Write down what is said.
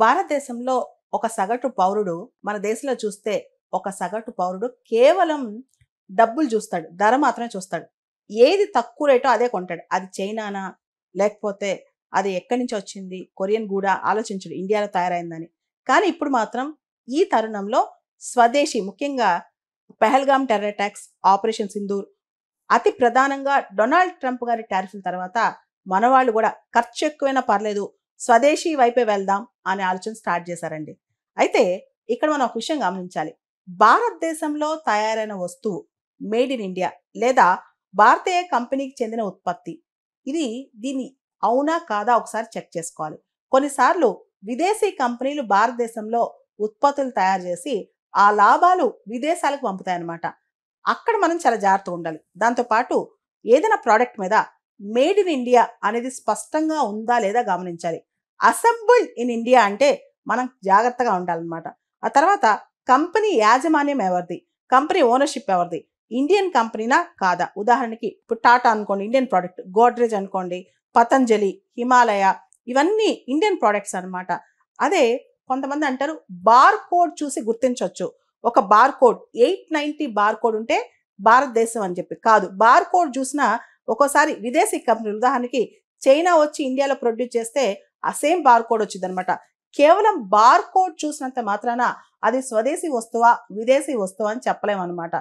భారతదేశంలో ఒక సగటు పౌరుడు మన దేశంలో చూస్తే ఒక సగటు పౌరుడు కేవలం డబ్బులు చూస్తాడు. ధర మాత్రమే చూస్తాడు. ఏది తక్కువ రేటో అదే కొంటాడు. అది చైనానా? లేకపోతే అది ఎక్కడి నుంచి వచ్చింది? కొరియన్ గూడా ఆలోచించడు ఇండియాలో తయారైందని. కానీ ఇప్పుడు మాత్రం ఈ తరుణంలో స్వదేశీ ముఖ్యంగా Pahalgam terror attacks, operation Sindoor అతి ప్రధానంగా డొనాల్డ్ ట్రంప్ గారి టారిఫ్ల తర్వాత మనవాళ్ళు కూడా ఖర్చు ఎక్కువైనా పర్లేదు స్వదేశీ వైపే వెళ్దాం అనే ఆలోచన స్టార్ట్ చేశారండి. అయితే ఇక్కడ మనం ఒక విషయం గమనించాలి. భారతదేశంలో తయారైన వస్తువు మేడ్ ఇన్ ఇండియా లేదా భారతీయ కంపెనీకి చెందిన ఉత్పత్తి ఇది దీన్ని అవునా కాదా ఒకసారి చెక్ చేసుకోవాలి. కొన్నిసార్లు విదేశీ కంపెనీలు భారతదేశంలో ఉత్పత్తులు తయారు చేసి ఆ లాభాలు విదేశాలకు పంపుతాయన్నమాట. అక్కడ మనం చాలా జాగ్రత్తగా ఉండాలి. దాంతోపాటు ఏదైనా ప్రోడక్ట్ మీద మేడ్ ఇన్ ఇండియా అనేది స్పష్టంగా ఉందా లేదా గమనించాలి. అసెంబుల్డ్ ఇన్ ఇండియా అంటే మనం జాగ్రత్తగా ఉండాలన్నమాట. ఆ తర్వాత కంపెనీ యాజమాన్యం ఎవరిది, కంపెనీ ఓనర్షిప్ ఎవరిది, ఇండియన్ కంపెనీనా కాదా. ఉదాహరణకి ఇప్పుడు టాటా అనుకోండి ఇండియన్ ప్రోడక్ట్, గోడ్రేజ్ అనుకోండి పతంజలి, హిమాలయ ఇవన్నీ ఇండియన్ ప్రోడక్ట్స్ అనమాట. అదే కొంతమంది అంటారు బార్ కోడ్ చూసి గుర్తించవచ్చు. ఒక బార్ కోడ్ 890 బార్ కోడ్ ఉంటే భారతదేశం అని చెప్పి కాదు. బార్ కోడ్ చూసినా ఒక్కోసారి విదేశీ కంపెనీలు ఉదాహరణకి చైనా వచ్చి ఇండియాలో ప్రొడ్యూస్ చేస్తే ఆ సేమ్ బార్ కోడ్ వచ్చింది అనమాట. కేవలం బార్ కోడ్ చూసినంత మాత్రాన అది స్వదేశీ వస్తువా విదేశీ వస్తువా అని చెప్పలేమన్నమాట.